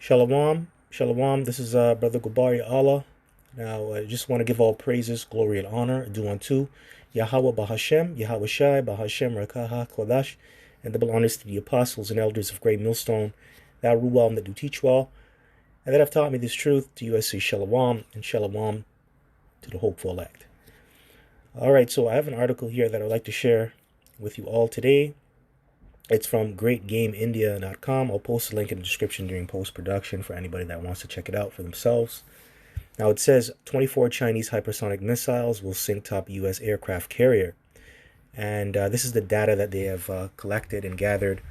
Shalom, shalom. This is Brother Gubari Allah. Now, I just want to give all praises, glory, and honor due unto Yahweh Bahashem, Yahweh Shai, Bahashem Rakaha Kodash, and double honors to the apostles and elders of Great Millstone that rule well and that do teach well, and that have taught me this truth. To you I say shalom, and shalom to the hopeful elect. All right, so I have an article here that I'd like to share with you all today. It's from greatgameindia.com. I'll post a link in the description during post-production for anybody that wants to check it out for themselves. Now it says 24 Chinese hypersonic missiles will sink top U.S. aircraft carrier. And this is the data that they have collected and gathered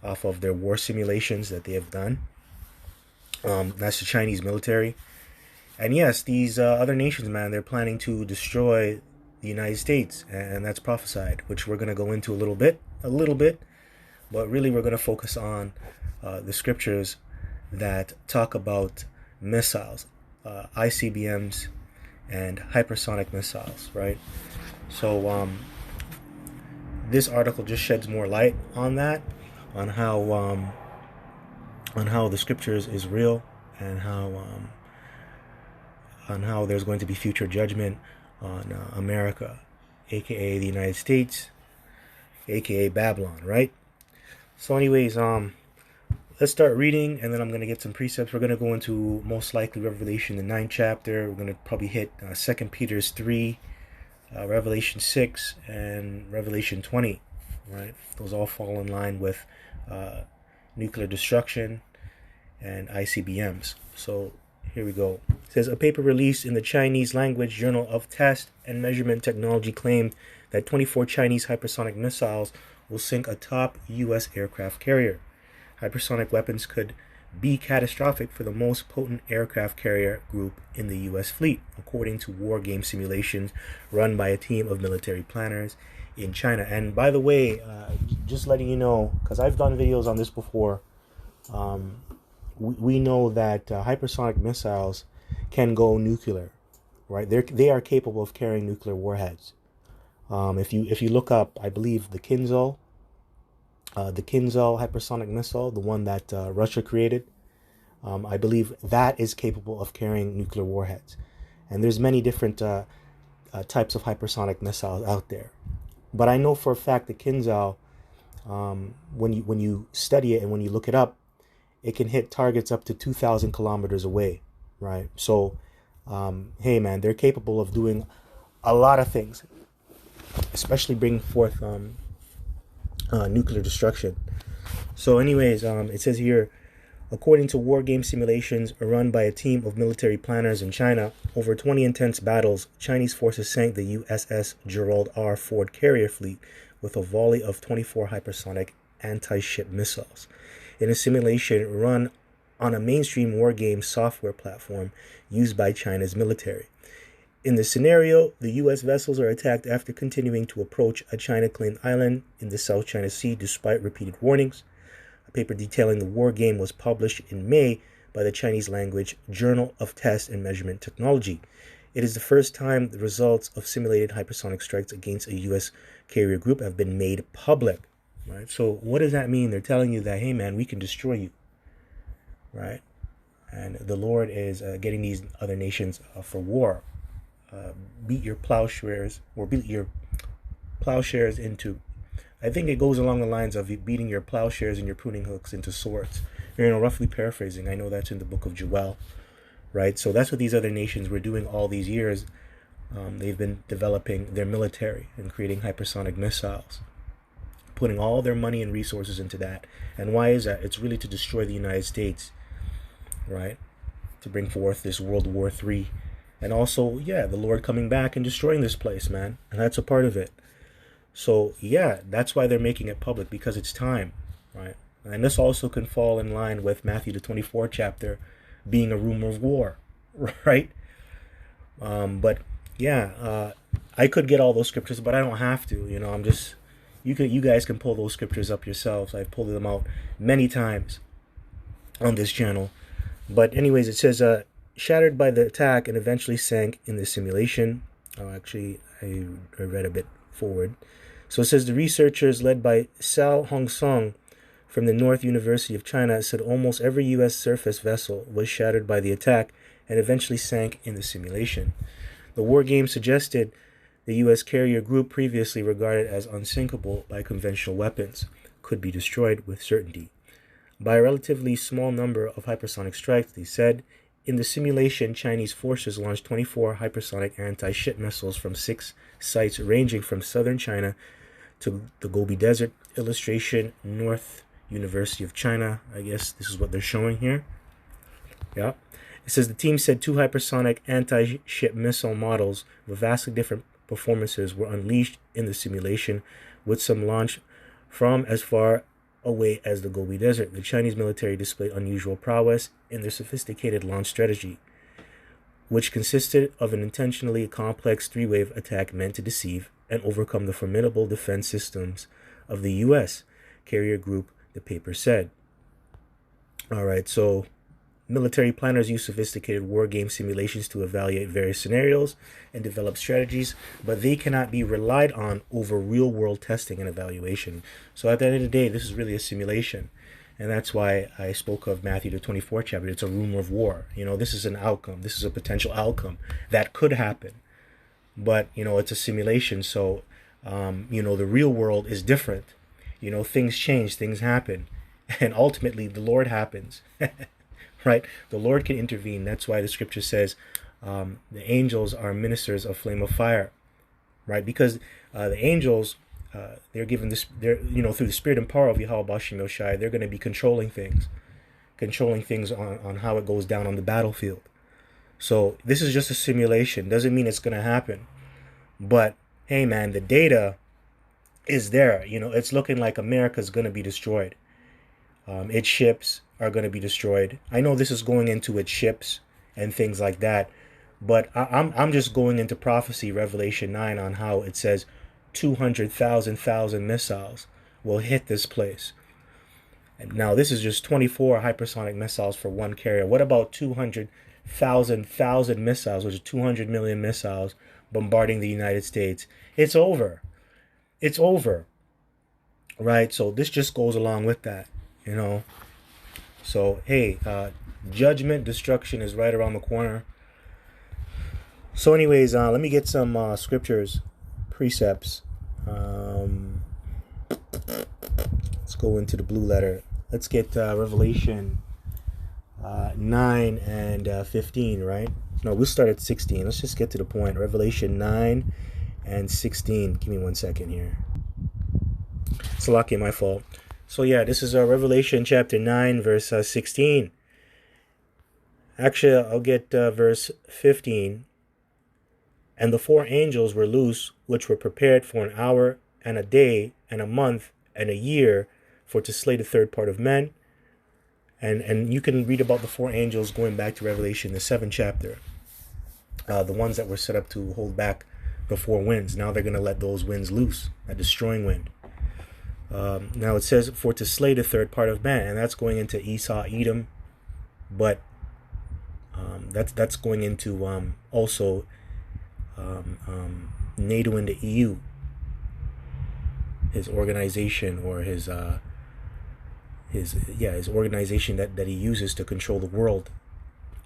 off of their war simulations that they have done. That's the Chinese military. And yes, these other nations, man, they're planning to destroy the United States. And that's prophesied, which we're going to go into a little bit. But really, we're going to focus on the scriptures that talk about missiles, ICBMs, and hypersonic missiles, right? So this article just sheds more light on that, on how the scriptures is real, and how there's going to be future judgment on America, aka the United States, aka Babylon, right? So anyways, let's start reading, and then I'm going to get some precepts. We're going to go into, most likely, Revelation, the 9th chapter. We're going to probably hit 2 Peter's 3, Revelation 6, and Revelation 20, right? Those all fall in line with nuclear destruction and ICBMs. So here we go. It says, a paper released in the Chinese language Journal of Test and Measurement Technology claimed that 24 Chinese hypersonic missiles will sink a top U.S. aircraft carrier. Hypersonic weapons could be catastrophic for the most potent aircraft carrier group in the U.S. fleet, according to war game simulations run by a team of military planners in China. And by the way, just letting you know, because I've done videos on this before, we know that hypersonic missiles can go nuclear, right? They are capable of carrying nuclear warheads. If you look up, I believe the Kinzhal hypersonic missile, the one that Russia created, I believe that is capable of carrying nuclear warheads. And there's many different types of hypersonic missiles out there. But I know for a fact that Kinzhal, when you study it and when you look it up, it can hit targets up to 2,000 kilometers away, right? So, hey man, they're capable of doing a lot of things, especially bring forth nuclear destruction. So anyways, it says here, according to war game simulations run by a team of military planners in China, over 20 intense battles, Chinese forces sank the USS Gerald R. Ford carrier fleet with a volley of 24 hypersonic anti-ship missiles in a simulation run on a mainstream war game software platform used by China's military. In the scenario, the U.S. vessels are attacked after continuing to approach a China-claimed island in the South China Sea despite repeated warnings. A paper detailing the war game was published in May by the Chinese-language Journal of Test and Measurement Technology. It is the first time the results of simulated hypersonic strikes against a U.S. carrier group have been made public. Right? So what does that mean? They're telling you that, hey man, we can destroy you. Right? And the Lord is getting these other nations for war. Beat your plowshares into, I think it goes along the lines of beating your plowshares and your pruning hooks into swords. Roughly paraphrasing. I know that's in the book of Joel, right? So that's what these other nations were doing all these years. They've been developing their military and creating hypersonic missiles, putting all their money and resources into that. And why is that? It's really to destroy the United States, right? To bring forth this World War III. And also, yeah, the Lord coming back and destroying this place, man. And that's a part of it. So, yeah, that's why they're making it public, because it's time, right? And this also can fall in line with Matthew the 24th chapter being a rumor of war, right? But, yeah, I could get all those scriptures, but I don't have to. I'm just, you guys can pull those scriptures up yourselves. I've pulled them out many times on this channel. But anyways, it says, shattered by the attack and eventually sank in the simulation. Actually, I read a bit forward. So it says the researchers led by Sao Hong Song from the North University of China said almost every U.S. surface vessel was shattered by the attack and eventually sank in the simulation. The war game suggested the U.S. carrier group, previously regarded as unsinkable by conventional weapons, could be destroyed with certainty by a relatively small number of hypersonic strikes, they said. In the simulation, Chinese forces launched 24 hypersonic anti-ship missiles from 6 sites ranging from southern China to the Gobi Desert. Illustration, North University of China. I guess this is what they're showing here. Yeah. It says the team said 2 hypersonic anti-ship missile models with vastly different performances were unleashed in the simulation, with some launched from as far away as the Gobi Desert. The Chinese military displayed unusual prowess in their sophisticated launch strategy, which consisted of an intentionally complex 3-wave attack meant to deceive and overcome the formidable defense systems of the U.S. carrier group, the paper said. All right, so military planners use sophisticated war game simulations to evaluate various scenarios and develop strategies, but they cannot be relied on over real-world testing and evaluation. So at the end of the day, this is really a simulation. And that's why I spoke of Matthew the 24th chapter. It's a rumor of war. This is an outcome. This is a potential outcome that could happen. But, it's a simulation. So, the real world is different. Things change, things happen. And ultimately, the Lord happens. Right? The Lord can intervene. That's why the scripture says the angels are ministers of flame of fire. Right? Because the angels, they're given this, through the spirit and power of Yahweh Bashim Yoshai, they're going to be controlling things on how it goes down on the battlefield. So this is just a simulation. Doesn't mean it's going to happen. But hey, man, the data is there. It's looking like America's going to be destroyed. Its ships are going to be destroyed. I know this is going into its ships and things like that, but I'm just going into prophecy, Revelation 9, on how it says 200,000 missiles will hit this place. And now this is just 24 hypersonic missiles for one carrier. What about 200,000 missiles, which is 200 million missiles bombarding the United States? It's over. It's over. Right? So this just goes along with that, So, hey, judgment, destruction is right around the corner. So anyways, let me get some scriptures, precepts. Let's go into the blue letter. Let's get Revelation 9 and 15, right? No, we'll start at 16. Let's just get to the point. Revelation 9 and 16. Give me 1 second here. It's lucky, my fault. So yeah, this is Revelation chapter 9, verse 16. Actually, I'll get verse 15. And the 4 angels were loose, which were prepared for an hour and a day and a month and a year, for to slay the third part of men. And you can read about the 4 angels going back to Revelation, the 7th chapter. The ones that were set up to hold back the 4 winds. Now they're going to let those winds loose, a destroying wind. Now it says, for to slay the third part of man, and that's going into Esau, Edom, but that's going into also NATO and the EU, his organization, or his organization that he uses to control the world.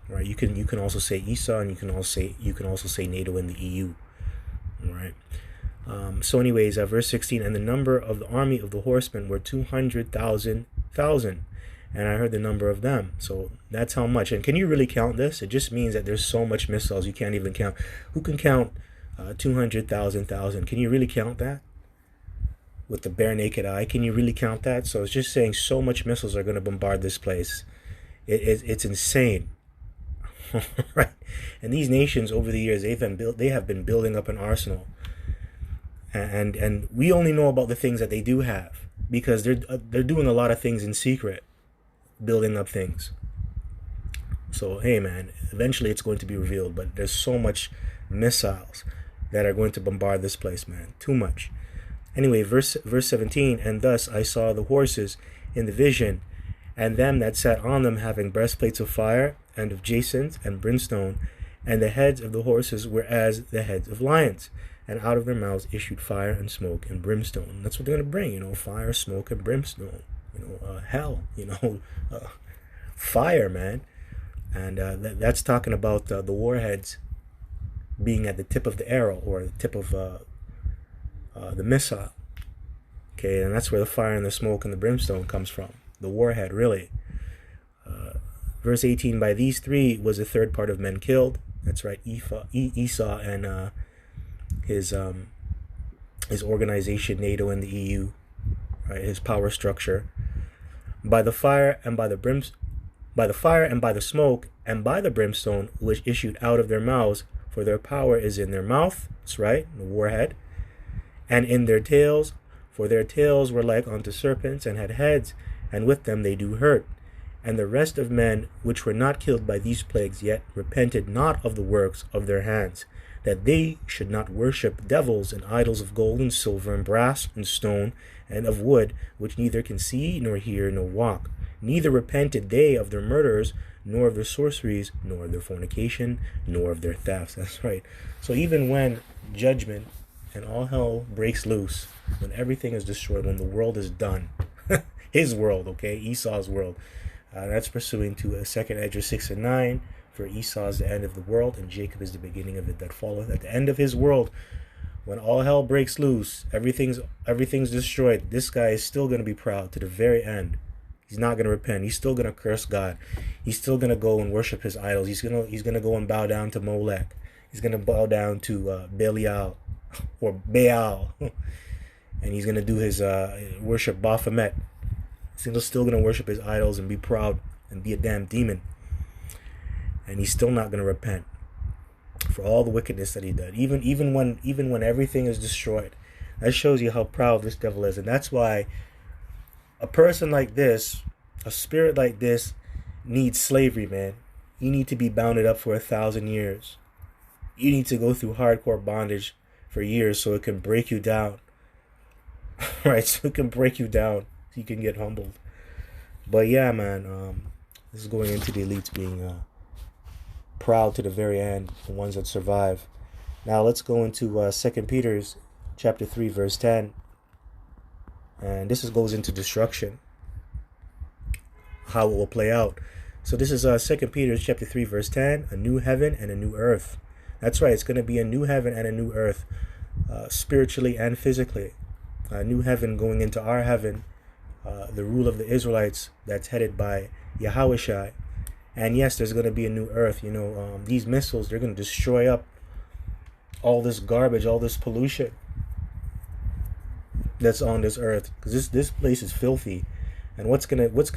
Right? You can also say Esau, and you can also say NATO and the EU. Right? So anyways, verse 16, and the number of the army of the horsemen were 200,000, and I heard the number of them. So that's how much. And can you really count this? It just means that there's so much missiles you can't even count. Who can count 200,000? Can you really count that with the bare naked eye? Can you really count that? So it's just saying so much missiles are going to bombard this place. It's insane. Right? And these nations over the years, they have been building up an arsenal. And we only know about the things that they do have, because they're doing a lot of things in secret, building up things. So hey, man, eventually it's going to be revealed, but there's so much missiles that are going to bombard this place, man. Too much. Anyway, verse 17, and thus I saw the horses in the vision, and them that sat on them having breastplates of fire and of jacinth and brimstone, and the heads of the horses were as the heads of lions, and out of their mouths issued fire and smoke and brimstone. That's what they're going to bring, fire, smoke, and brimstone. hell, fire, man. And that's talking about the warheads being at the tip of the arrow, or the tip of the missile. Okay, and that's where the fire and the smoke and the brimstone comes from. The warhead, really. Verse 18, by these three was a third part of men killed. That's right, Esau and his organization, NATO and the EU, right? His power structure. By the fire and by the smoke and by the brimstone which issued out of their mouths, for their power is in their mouth. That's right, the warhead. And in their tails, for their tails were like unto serpents, and had heads, and with them they do hurt. And the rest of men which were not killed by these plagues yet repented not of the works of their hands, that they should not worship devils and idols of gold and silver and brass and stone and of wood, which neither can see nor hear nor walk. Neither repented they of their murders, nor of their sorceries, nor of their fornication, nor of their thefts. That's right. So even when judgment and all hell breaks loose, when everything is destroyed, when the world is done, his world, okay, Esau's world, that's pursuing to 2nd Ezra 6 and 9. For Esau is the end of the world, and Jacob is the beginning of it that followeth. At the end of his world, when all hell breaks loose, everything's destroyed, this guy is still going to be proud to the very end. He's not going to repent. He's still going to curse God. He's still going to go and worship his idols. He's going to go and bow down to Molech. He's going to bow down to Belial or Baal, and he's going to do his worship Baphomet. He's still going to worship his idols and be proud and be a damn demon. And he's still not going to repent for all the wickedness that he did. Even when everything is destroyed. That shows you how proud this devil is. And that's why a person like this, a spirit like this, needs slavery, man. You need to be bounded up for 1,000 years. You need to go through hardcore bondage for years so it can break you down. Right? So it can break you down. So you can get humbled. But yeah, man, this is going into the elites being proud to the very end, the ones that survive. Now let's go into 2 Peter's chapter 3, verse 10. And this goes into destruction, how it will play out. So this is 2 Peter's chapter 3, verse 10, a new heaven and a new earth. That's right, it's going to be a new heaven and a new earth, spiritually and physically. A new heaven going into our heaven, the rule of the Israelites that's headed by Yahushua. And yes, there's going to be a new earth. These missiles, they're going to destroy up all this garbage, all this pollution that's on this earth, because this place is filthy. And what's gonna rid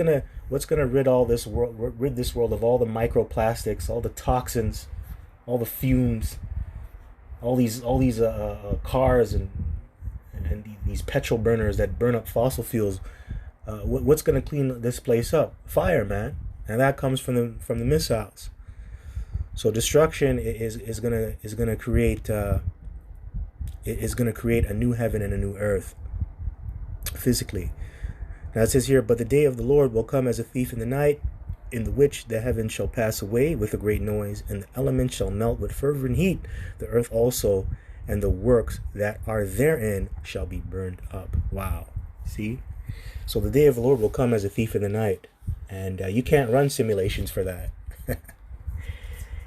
this world of all the microplastics, all the toxins, all the fumes, all these cars and these petrol burners that burn up fossil fuels. What's going to clean this place up? Fire, man. And that comes from the missiles. So destruction is gonna create a new heaven and a new earth, physically. Now it says here, but the day of the Lord will come as a thief in the night, in the which the heavens shall pass away with a great noise, and the elements shall melt with fervent heat. The earth also and the works that are therein shall be burned up. Wow. See? So the day of the Lord will come as a thief in the night. And you can't run simulations for that.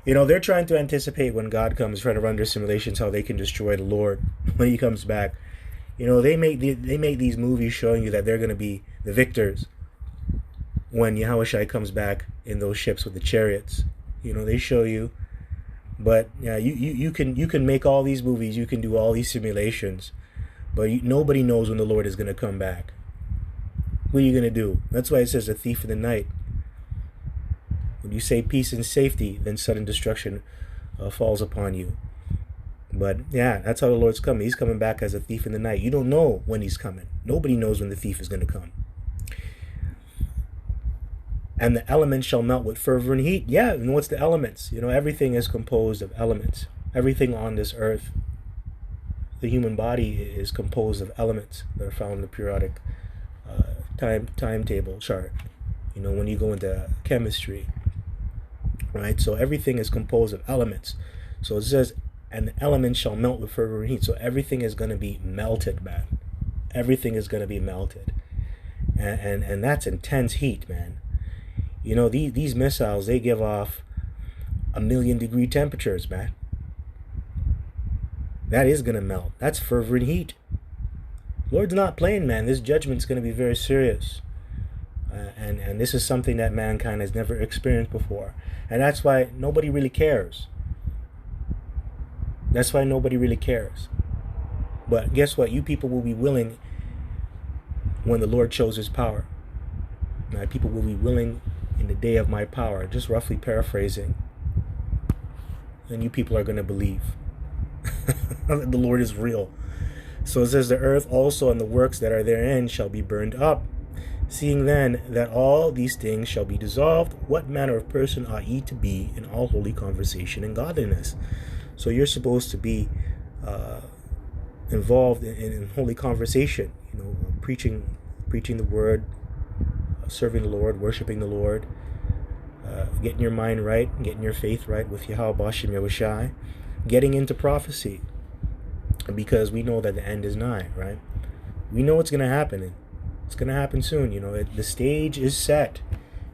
They're trying to anticipate when God comes, trying to run their simulations, how they can destroy the Lord when he comes back. They make these movies showing you that they're going to be the victors when Yahushua comes back in those ships with the chariots. They show you. But yeah, you can make all these movies, you can do all these simulations, but nobody knows when the Lord is going to come back. What are you going to do? That's why it says a thief in the night. When you say peace and safety, then sudden destruction falls upon you. But yeah, that's how the Lord's coming. He's coming back as a thief in the night. You don't know when he's coming. Nobody knows when the thief is going to come. And the elements shall melt with fervent heat. Yeah, and what's the elements? Everything is composed of elements. Everything on this earth, the human body is composed of elements that are found in the periodic timetable chart. When you go into chemistry, right? So everything is composed of elements. So it says, and the elements shall melt with fervent heat. So everything is going to be melted, man. Everything is going to be melted. And that's intense heat, man. You know, these missiles, they give off 1,000,000 degree temperatures, man. That is gonna melt. That's fervent heat. Lord's not playing, man. This judgment's gonna be very serious. And this is something that mankind has never experienced before. And that's why nobody really cares. That's why nobody really cares. But guess what? You people will be willing when the Lord shows his power. My people will be willing in the day of my power. Just roughly paraphrasing. And you people are going to believe that the Lord is real. So it says, the earth also and the works that are therein shall be burned up. Seeing then that all these things shall be dissolved, what manner of person ought ye to be in all holy conversation and godliness? So you're supposed to be involved in holy conversation, you know, preaching the word, serving the Lord, worshiping the Lord, getting your mind right, getting your faith right with Yahweh Bashem Yahushai, getting into prophecy, because we know that the end is nigh, right? We know what's going to happen. It's going to happen soon. You know, the stage is set.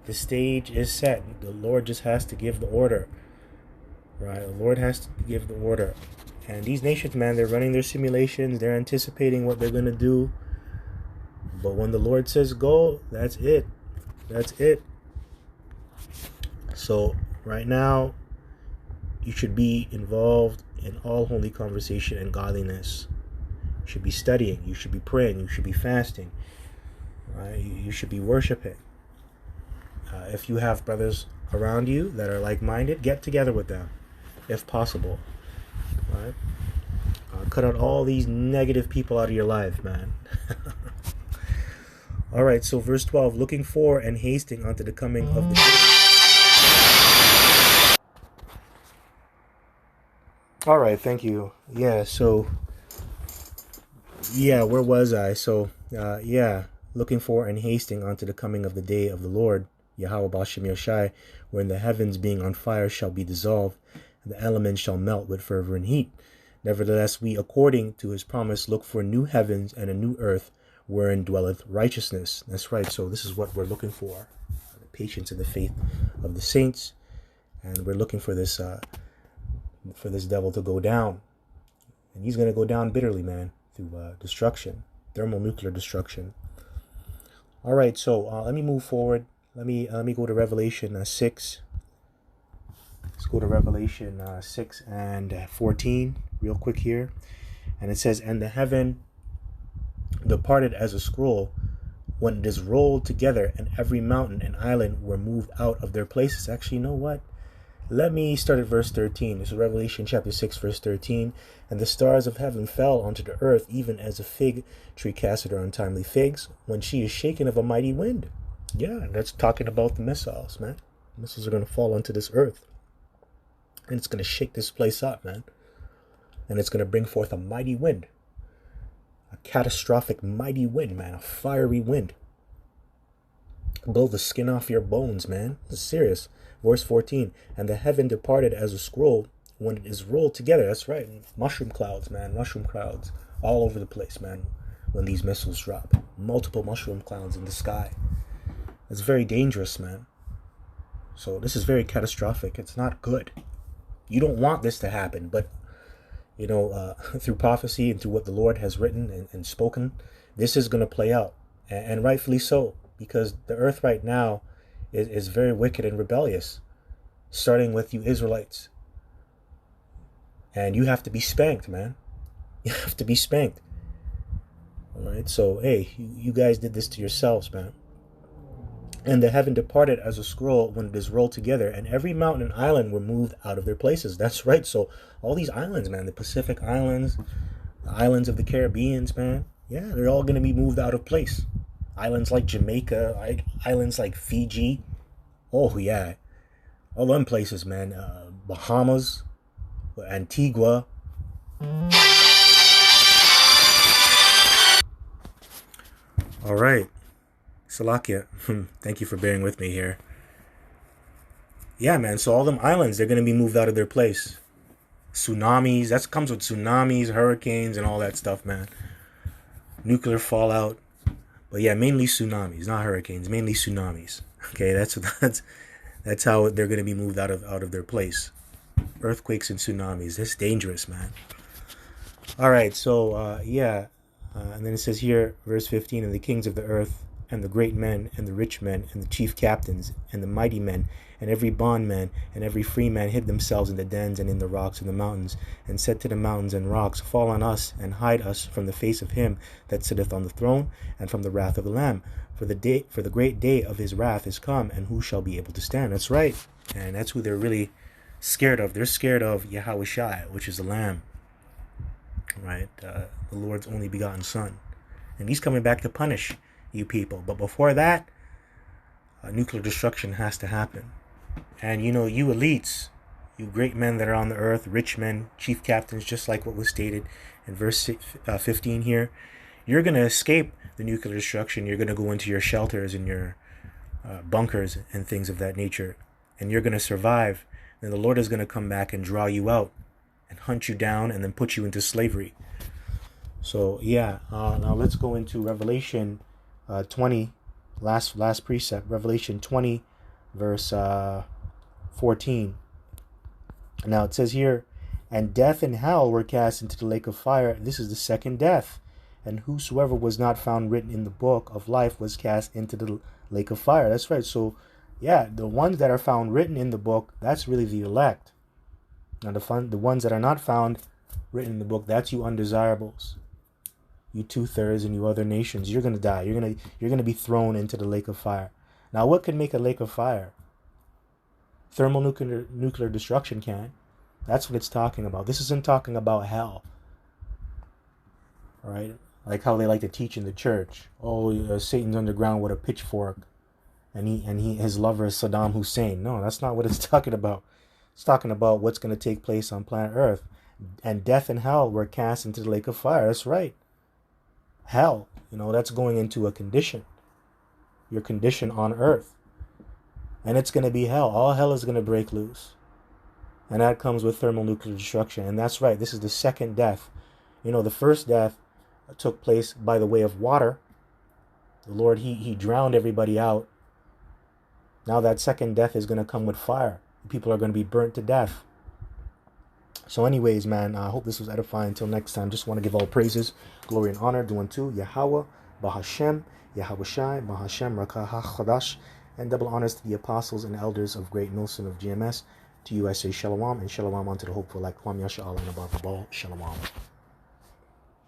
The stage is set. The Lord just has to give the order, right? The Lord has to give the order. And these nations, man, they're running their simulations. They're anticipating what they're going to do. But when the Lord says go, that's it. That's it. So right now, you should be involved in all holy conversation and godliness. You should be studying. You should be praying. You should be fasting. Right? You should be worshiping. If you have brothers around you that are like-minded, get together with them, if possible. Right? Cut out all these negative people out of your life, man. All right, so verse 12, looking for and hasting unto the coming of the day. All right, thank you. Yeah, so, yeah, where was I? So, yeah, looking for and hasting unto the coming of the day of the Lord, Yahweh Bashem Yahushai, when the heavens being on fire shall be dissolved, and the elements shall melt with fervent heat. Nevertheless, we, according to his promise, look for new heavens and a new earth, wherein dwelleth righteousness. That's right. So this is what we're looking for: the patience and the faith of the saints, and we're looking for this devil to go down, and he's going to go down bitterly, man, through destruction, thermonuclear destruction. All right. So let me move forward. Let me go to Revelation 6. Let's go to Revelation 6 and 14 real quick here, and it says, "And the heaven departed as a scroll when it is rolled together, and every mountain and island were moved out of their places." Actually, you know what? Let me start at verse 13. This is Revelation chapter 6, verse 13. "And the stars of heaven fell onto the earth, even as a fig tree casteth her untimely figs, when she is shaken of a mighty wind." Yeah, that's talking about the missiles, man. Missiles are going to fall onto this earth, and it's going to shake this place up, man. And it's going to bring forth a mighty wind. A catastrophic mighty wind, man. A fiery wind. Blow the skin off your bones, man. This is serious. Verse 14. "And the heaven departed as a scroll when it is rolled together." That's right. Mushroom clouds, man. Mushroom clouds all over the place, man. When these missiles drop. Multiple mushroom clouds in the sky. It's very dangerous, man. So this is very catastrophic. It's not good. You don't want this to happen, but you know, through prophecy and through what the Lord has written and spoken, this is going to play out, and rightfully so, because the earth right now is very wicked and rebellious, starting with you Israelites. And you have to be spanked, man. You have to be spanked. All right, so hey, you guys did this to yourselves, man. "And the heaven departed as a scroll when it is rolled together, and every mountain and island were moved out of their places." That's right. So all these islands, man, the Pacific Islands, the islands of the Caribbean, man, yeah, they're all going to be moved out of place. Islands like Jamaica, islands like Fiji. Oh, yeah. All them places, man. Bahamas, Antigua. All right. Salakia, thank you for bearing with me here. Yeah, man, so all them islands, they're going to be moved out of their place. Tsunamis, that comes with tsunamis, hurricanes, and all that stuff, man. Nuclear fallout, But yeah, mainly tsunamis, not hurricanes, mainly tsunamis. Okay, that's how they're going to be moved out of their place. Earthquakes and tsunamis. That's dangerous, man. All right, so yeah, and then it says here, verse 15, and the kings of the earth, and the great men, and the rich men, and the chief captains, and the mighty men, and every bondman, and every free man hid themselves in the dens and in the rocks and the mountains, and said to the mountains and rocks, fall on us, and hide us from the face of him that sitteth on the throne, and from the wrath of the Lamb. For the great day of his wrath is come, and who shall be able to stand? That's right. And that's who they're really scared of. They're scared of Yahweh, which is the Lamb. Right, the Lord's only begotten Son, and He's coming back to punish you people. But before that, nuclear destruction has to happen. And you elites, you great men that are on the earth, rich men, chief captains, just like what was stated in verse 15 here, you're going to escape the nuclear destruction. You're going to go into your shelters and your bunkers and things of that nature, and you're going to survive. Then the Lord is going to come back and draw you out and hunt you down and then put you into slavery. So yeah, now let's go into Revelation 20, last precept, Revelation 20, verse 14. Now it says here, and death and hell were cast into the lake of fire. This is the second death. And whosoever was not found written in the book of life was cast into the lake of fire. That's right. So yeah, the ones that are found written in the book, that's really the elect. Now the ones that are not found written in the book, that's you undesirables, you 2/3 and you other nations. You're gonna die. You're gonna be thrown into the lake of fire. Now, what can make a lake of fire? Thermonuclear destruction can. That's what it's talking about. This isn't talking about hell. All right, like how they like to teach in the church. Oh, Satan's underground with a pitchfork, and his lover is Saddam Hussein. No, that's not what it's talking about. It's talking about what's going to take place on planet Earth. And death and hell were cast into the lake of fire. That's right. Hell, that's going into a condition. Your condition on Earth. And it's going to be hell. All hell is going to break loose. And that comes with thermonuclear destruction. And that's right. This is the second death. The first death took place by the way of water. The Lord, he drowned everybody out. Now that second death is going to come with fire. People are going to be burnt to death. So anyways, man, I hope this was edifying. Until next time, just want to give all praises, glory, and honor due unto Yahweh, Bahashem, Yahweh Shai, Bahashem, Rakah Chadash, and double honors to the apostles and elders of Great Milson of GMS. To you I say Shalom, and Shalom unto the hopeful, like Kwam Yasha Allah and above the ball. Shalom.